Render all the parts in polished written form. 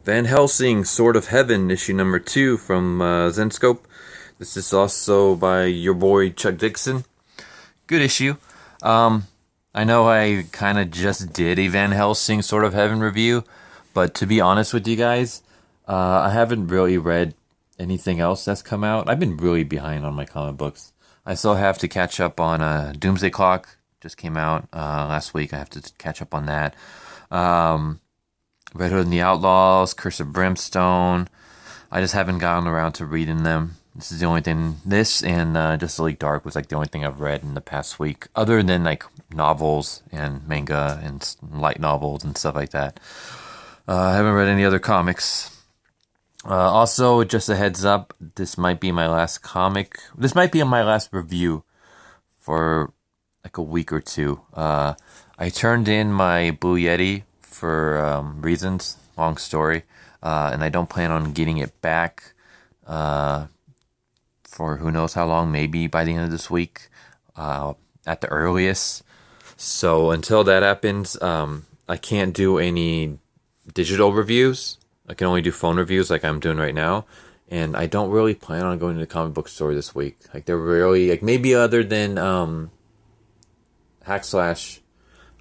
Van Helsing, Sword of Heaven, issue number 2 from Zenscope. This is also by your boy Chuck Dixon. Good issue. I know I kind of just did a Van Helsing Sword of Heaven review, but to be honest with you guys, I haven't really read anything else that's come out. I've been really behind on my comic books. I still have to catch up on Doomsday Clock. Just came out last week. I have to catch up on that. Red Hood and the Outlaws, Curse of Brimstone. I just haven't gotten around to reading them. This is the only thing. This and Justice League Dark was like the only thing I've read in the past week, other than like novels and manga and light novels and stuff like that. I haven't read any other comics. Also, just a heads up, this might be my last comic. This might be my last review for like a week or two. I turned in my Blue Yeti for reasons, long story, and I don't plan on getting it back for who knows how long, maybe by the end of this week at the earliest. So until that happens, I can't do any digital reviews. I can only do phone reviews like I'm doing right now, and I don't really plan on going to the comic book store this week. Like they're really like maybe other than Hack Slash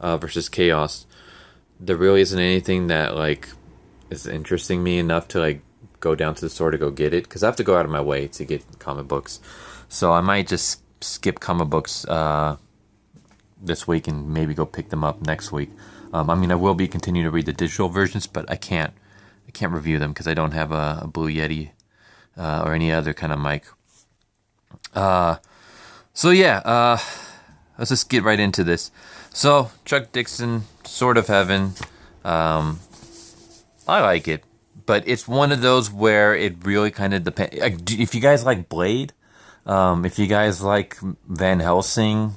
versus Chaos, there really isn't anything that like is interesting me enough to like go down to the store to go get it, because I have to go out of my way to get comic books. So I might just skip comic books this week and maybe go pick them up next week. I mean, I will be continuing to read the digital versions, but I can't review them because I don't have a Blue Yeti or any other kind of mic. So yeah, let's just get right into this. So, Chuck Dixon, Sword of Heaven. I like it, but it's one of those where it really kind of depends. If you guys like Blade, if you guys like Van Helsing,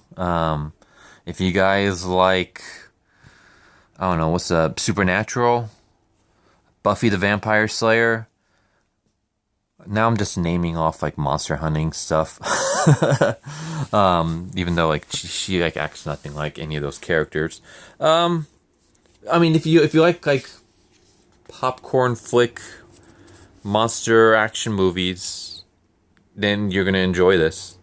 if you guys like, I don't know, what's Supernatural, Buffy the Vampire Slayer. Now I'm just naming off like monster hunting stuff. Even though like she like acts nothing like any of those characters. I mean, if you like popcorn flick monster action movies, then you're gonna enjoy this.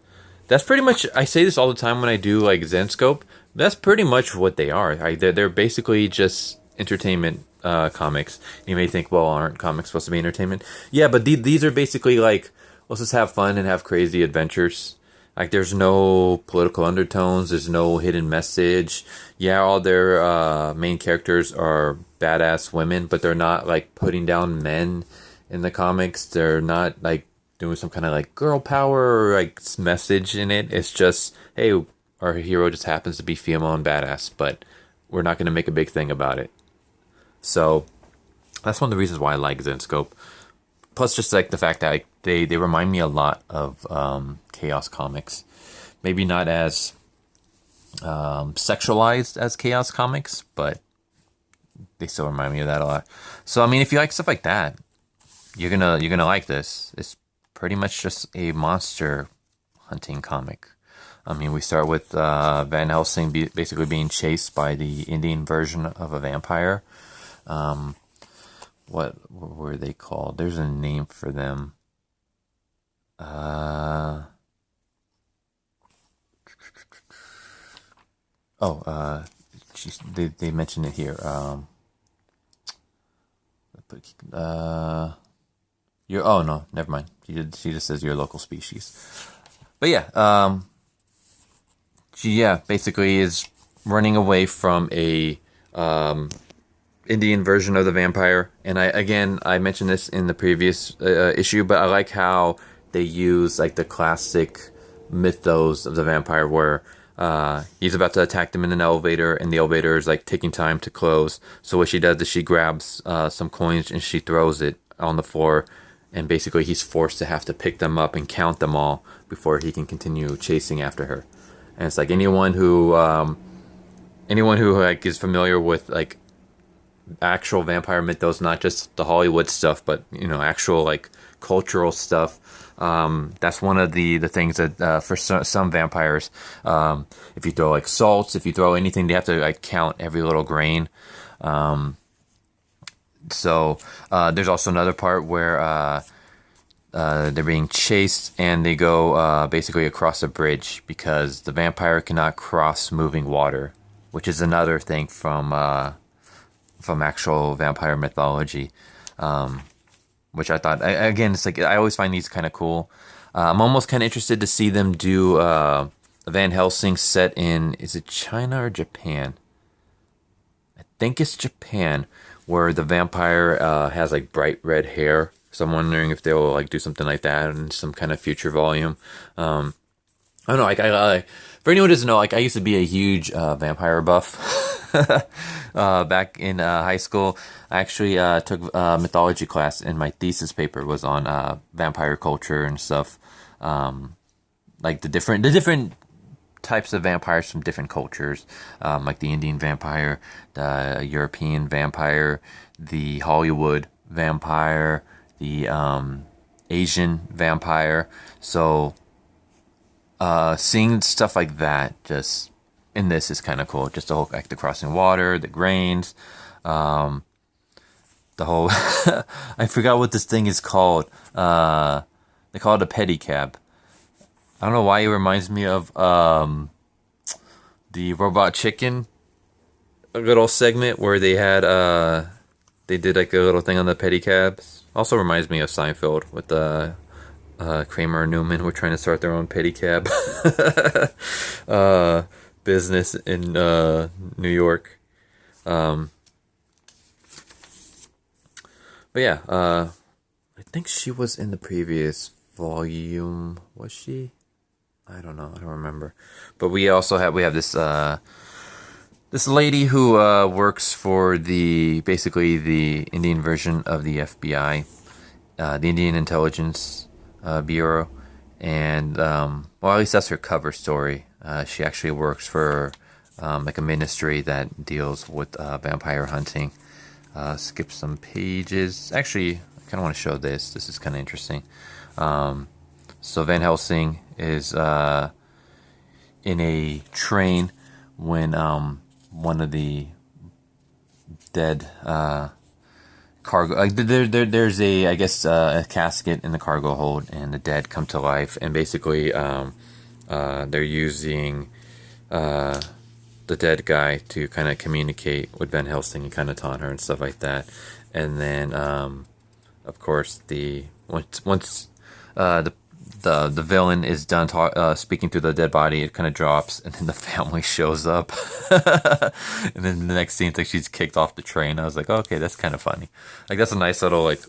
That's pretty much, I say this all the time when I do like Zenscope. That's pretty much what they are. They're basically just entertainment comics. You may think, well, aren't comics supposed to be entertainment? Yeah, but these are basically like, let's just have fun and have crazy adventures. Like, there's no political undertones. There's no hidden message. Yeah, all their main characters are badass women, but they're not like putting down men in the comics. They're not like doing some kind of like girl power or like message in it. It's just, hey, our hero just happens to be female and badass, but we're not going to make a big thing about it. So that's one of the reasons why I like Zenscope. Plus, just like the fact that they remind me a lot of Chaos comics. Maybe not as sexualized as Chaos comics, but they still remind me of that a lot. So I mean, if you like stuff like that, you're gonna like this. It's pretty much just a monster hunting comic. I mean, we start with Van Helsing basically being chased by the Indian version of a vampire. What were they called? There's a name for them. They mentioned it here. Oh no, never mind. She just says your local species. But yeah, she basically is running away from a Indian version of the vampire. And I mentioned this in the previous issue, but I like how they use like the classic mythos of the vampire where he's about to attack them in an elevator and the elevator is like taking time to close. So what she does is she grabs some coins and she throws it on the floor, and basically he's forced to have to pick them up and count them all before he can continue chasing after her. And it's like anyone who like is familiar with like actual vampire mythos, not just the Hollywood stuff, but actual like cultural stuff. That's one of the things that for some vampires, if you throw like salts, if you throw anything, they have to like count every little grain. So there's also another part where they're being chased and they go basically across a bridge because the vampire cannot cross moving water, which is another thing from actual vampire mythology, which I thought again it's like I always find these kind of cool. I'm almost kind of interested to see them do Van Helsing set in, is it China or Japan? I think it's Japan, where the vampire has like bright red hair. So I'm wondering if they'll like do something like that in some kind of future volume. I don't know. For anyone who doesn't know, like I used to be a huge vampire buff. Back in high school, I actually took mythology class, and my thesis paper was on vampire culture and stuff. Like the different types of vampires from different cultures, like the Indian vampire, the European vampire, the Hollywood vampire, the Asian vampire. So seeing stuff like that just in this is kind of cool. Just the whole like the crossing water, the grains, the whole I forgot what this thing is called. They call it a pedicab. I don't know why it reminds me of the Robot Chicken, a little segment where they had they did like a little thing on the pedicabs. Also reminds me of Seinfeld with the Kramer and Newman were trying to start their own pedicab business in New York. But yeah, I think she was in the previous volume. Was she? I don't know. I don't remember. But we have this this lady who works for basically the Indian version of the FBI, the Indian Intelligence Bureau, and well, at least that's her cover story. She actually works for like a ministry that deals with vampire hunting. Skip some pages. Actually, I kind of want to show this. This is kind of interesting. So Van Helsing is in a train when one of the dead cargo, like there's a, I guess, a casket in the cargo hold, and the dead come to life, and basically they're using the dead guy to kind of communicate with Van Helsing and kind of taunt her and stuff like that. And then of course once the villain is done speaking to the dead body, it kind of drops, and then the family shows up. And then the next scene, it's like she's kicked off the train. I was like, oh, okay, that's kind of funny. Like that's a nice little like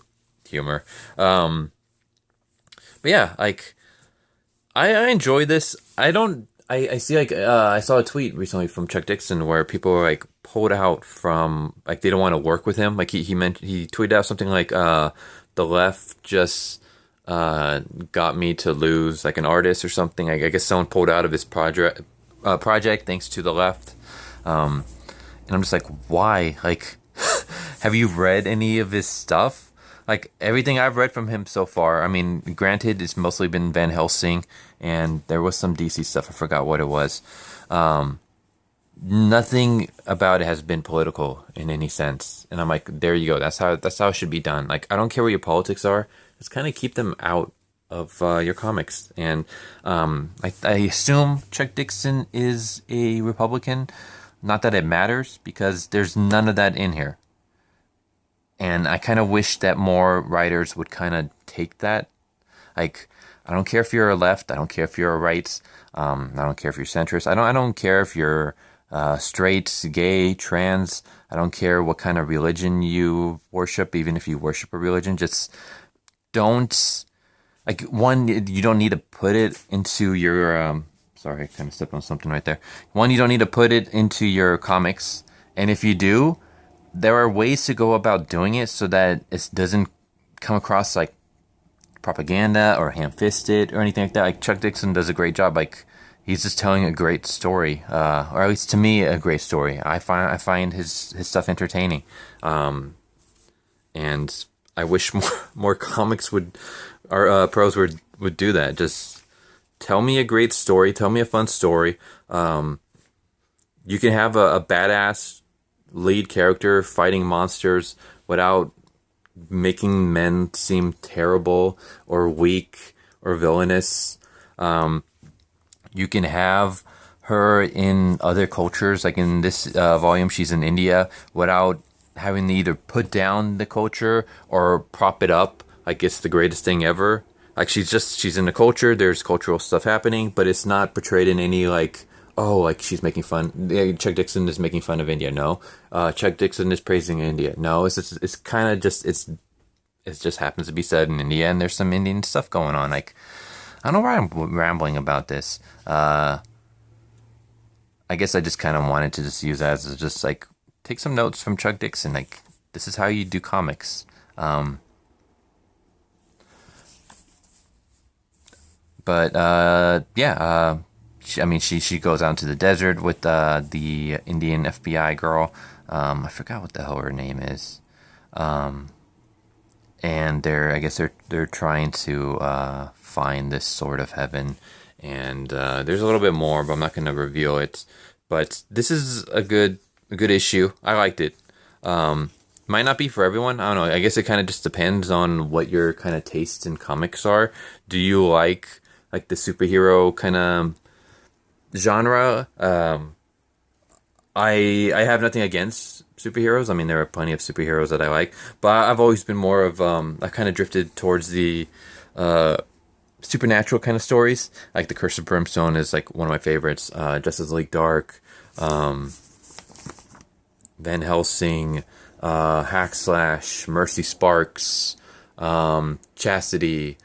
humor. But yeah, like I enjoy this. I see like I saw a tweet recently from Chuck Dixon where people were like pulled out from, like they don't want to work with him. Like he tweeted out something like the left just got me to lose like an artist or something. I guess someone pulled out of his project thanks to the left. And I'm just like, why? Like, have you read any of his stuff? Like everything I've read from him so far, I mean, granted, it's mostly been Van Helsing, and there was some DC stuff. I forgot what it was. Nothing about it has been political in any sense. And I'm like, there you go. That's how it should be done. Like, I don't care what your politics are. Just kind of keep them out of your comics. And I assume Chuck Dixon is a Republican. Not that it matters, because there's none of that in here. And I kind of wish that more writers would kind of take that. Like, I don't care if you're a left. I don't care if you're a right. I don't care if you're centrist. I don't care if you're straight, gay, trans. I don't care what kind of religion you worship, even if you worship a religion. Just don't, like, one, you don't need to put it into your, sorry, I kind of stepped on something right there. One, you don't need to put it into your comics. And if you do, there are ways to go about doing it so that it doesn't come across like propaganda or ham-fisted or anything like that. Like Chuck Dixon does a great job. Like, he's just telling a great story, or at least to me, a great story. I find his stuff entertaining, and I wish more comics or pros would do that. Just tell me a great story. Tell me a fun story. You can have a badass lead character fighting monsters, without making men seem terrible or weak or villainous. You can have her in other cultures, like in this volume, she's in India, without having to either put down the culture or prop it up like it's the greatest thing ever. Like she's in the culture, there's cultural stuff happening, but it's not portrayed in any like, oh, like she's making fun. Yeah, Chuck Dixon is making fun of India. No, Chuck Dixon is praising India. No, it's kind of just it just happens to be said in India, and there's some Indian stuff going on. Like I don't know why I'm rambling about this. I guess I just kind of wanted to just use that as just like take some notes from Chuck Dixon. Like this is how you do comics. She goes out into the desert with the Indian FBI girl. I forgot what the hell her name is. And they're trying to find this sort of heaven. And there's a little bit more, but I'm not going to reveal it. But this is a good issue. I liked it. Might not be for everyone. I don't know. I guess it kind of just depends on what your kind of tastes in comics are. Do you like the superhero kind of genre? I have nothing against superheroes. I mean, there are plenty of superheroes that I like, but I've always been more of I kind of drifted towards the supernatural kind of stories. Like the Curse of Brimstone is like one of my favorites. Justice League Dark, Van Helsing, Hack Slash, Mercy Sparks, Chastity.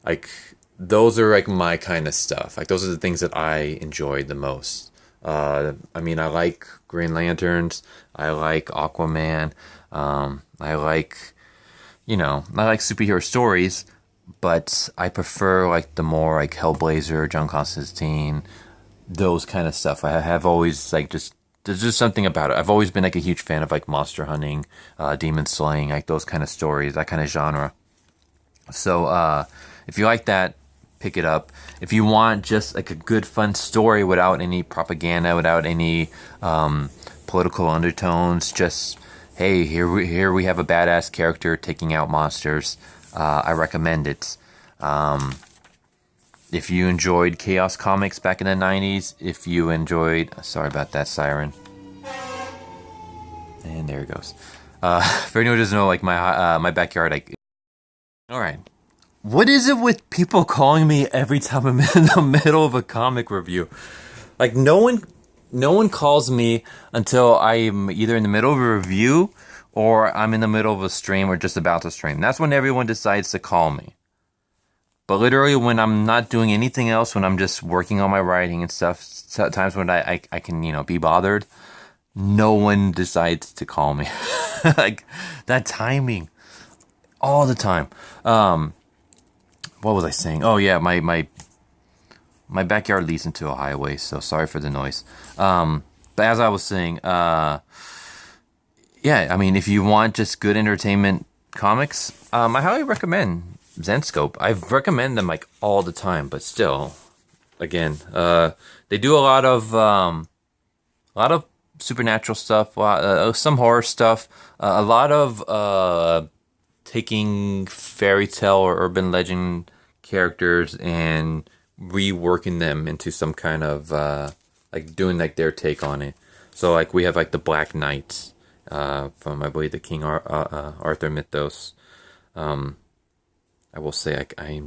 Like those are like my kind of stuff. Like those are the things that I enjoyed the most. I mean, I like Green Lanterns. I like Aquaman. I like superhero stories, but I prefer like the more like Hellblazer, John Constantine, those kind of stuff. I have always like there's just something about it. I've always been like a huge fan of like monster hunting, demon slaying, like those kind of stories, that kind of genre. So, if you like that, pick it up. If you want just like a good fun story without any propaganda, without any political undertones, just hey, here we have a badass character taking out monsters. I recommend it. If you enjoyed Chaos Comics back in the 90s, if you enjoyed, sorry about that siren, and there it goes. For anyone who doesn't know, like my backyard, like, all right. What is it with people calling me every time I'm in the middle of a comic review? Like no one calls me until I'm either in the middle of a review or I'm in the middle of a stream or just about to stream. That's when everyone decides to call me. But literally when I'm not doing anything else, when I'm just working on my writing and stuff, times when I can, be bothered, no one decides to call me. Like that timing all the time. What was I saying? Oh yeah, my backyard leads into a highway, so sorry for the noise. But as I was saying, yeah, I mean, if you want just good entertainment comics, I highly recommend Zenscope. I recommend them like all the time, but still, again, they do a lot of supernatural stuff, some horror stuff, a lot of taking fairy tale or urban legend characters and reworking them into some kind of like doing like their take on it. So like we have like the Black Knight from I believe the King Arthur mythos. I will say I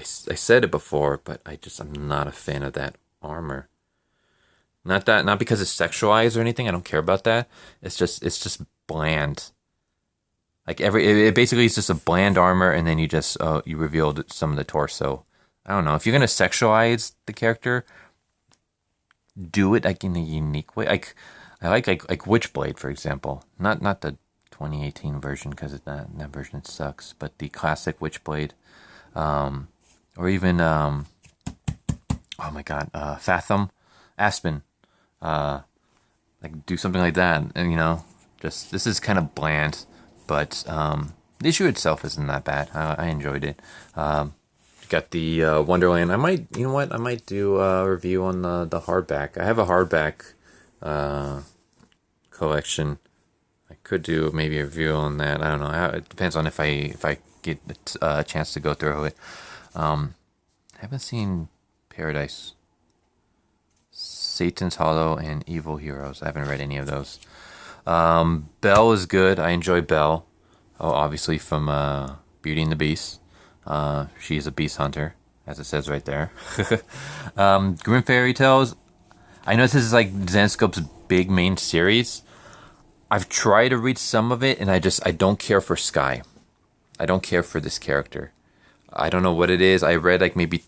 said it before, but I'm not a fan of that armor. Not because it's sexualized or anything. I don't care about that. It's just bland. Like it basically is just a bland armor, and then you revealed some of the torso. I don't know, if you're gonna sexualize the character, do it like in a unique way. Like I like Witchblade, for example. Not the 2018 version, because that version sucks, but the classic Witchblade, or even oh my god, Fathom, Aspen, like do something like that, and just this is kind of bland. But the issue itself isn't that bad. I enjoyed it. Got the Wonderland. I might do a review on the hardback. I have a hardback collection. Like could do maybe a review on that. I don't know. It depends on if I get a chance to go through it. I haven't seen Paradise, Satan's Hollow, and Evil Heroes. I haven't read any of those. Belle is good. I enjoy Belle. Oh, obviously from Beauty and the Beast. She's a beast hunter, as it says right there. Grim Fairy Tales. I know this is like Zenscope's big main series. I've tried to read some of it, and I don't care for Sky. I don't care for this character. I don't know what it is. I read like maybe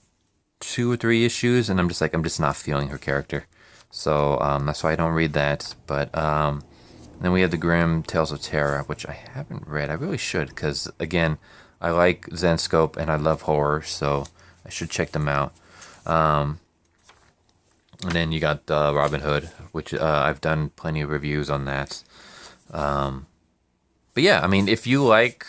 2 or 3 issues, and I'm just not feeling her character. So that's why I don't read that. But then we have the Grim Tales of Terror, which I haven't read. I really should, because again, I like Zenscope and I love horror, so I should check them out. And then you got Robin Hood, which I've done plenty of reviews on that. But yeah, I mean, if you like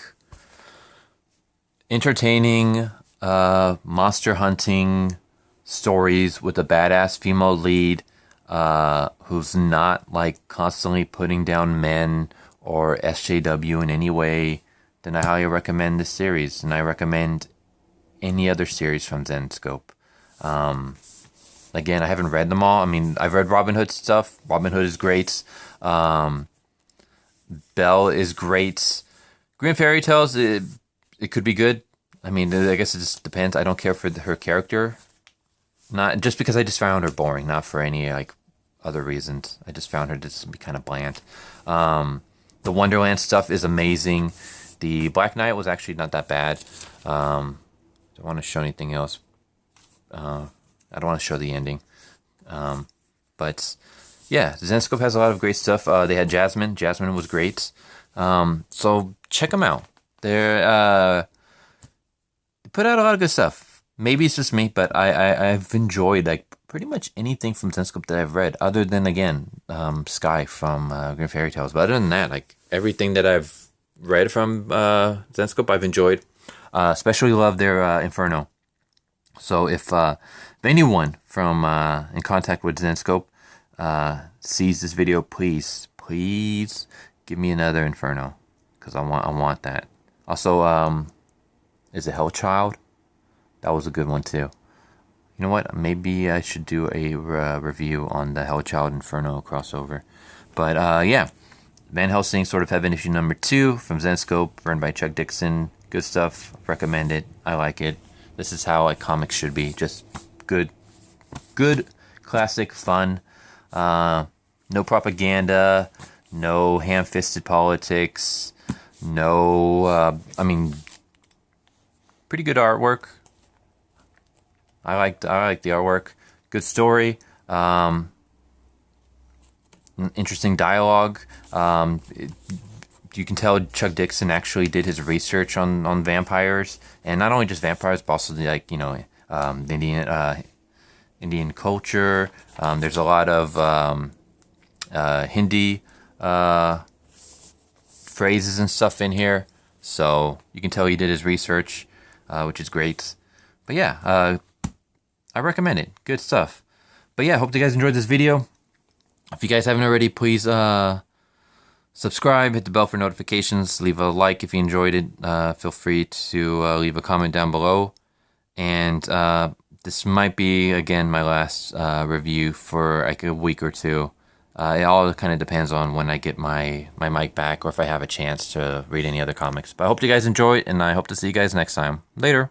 entertaining monster hunting stories with a badass female lead who's not like constantly putting down men or SJW in any way, then I highly recommend this series, and I recommend any other series from Zenscope. Again, I haven't read them all. I mean, I've read Robin Hood stuff. Robin Hood is great. Belle is great. Grim Fairy Tales, it could be good. I mean, I guess it just depends. I don't care for her character. Not just because I just found her boring, not for any like other reasons. I just found her to just be kind of bland. The Wonderland stuff is amazing. The Black Knight was actually not that bad. Don't want to show anything else. I don't want to show the ending. But yeah, Zenscope has a lot of great stuff. They had Jasmine. Jasmine was great. So check them out. They put out a lot of good stuff. Maybe it's just me, but I've enjoyed like pretty much anything from Zenscope that I've read, other than again Sky from Grim Fairy Tales. But other than that, like everything that I've read from Zenscope, I've enjoyed. Especially love their Inferno. So if anyone from in contact with Zenscope sees this video, please give me another Inferno, because I want that. Also, is it Hellchild? That was a good one too. You know what? Maybe I should do a review on the Hellchild Inferno crossover. But yeah, Van Helsing Sword of Heaven issue number 2 from Zenscope, written by Chuck Dixon. Good stuff. Recommend it. I like it. This is how like comics should be. Just good, classic fun. No propaganda. No ham-fisted politics. No, I mean, pretty good artwork. I like the artwork. Good story. Interesting dialogue. You can tell Chuck Dixon actually did his research on vampires, and not only just vampires, but also like the Indian culture. There's a lot of Hindi phrases and stuff in here, so you can tell he did his research, which is great. But yeah, I recommend it. Good stuff. But yeah, hope you guys enjoyed this video. If you guys haven't already, please subscribe, hit the bell for notifications, leave a like if you enjoyed it. Feel free to leave a comment down below. And this might be, again, my last review for like a week or two. It all kind of depends on when I get my mic back, or if I have a chance to read any other comics. But I hope you guys enjoy it, and I hope to see you guys next time. Later.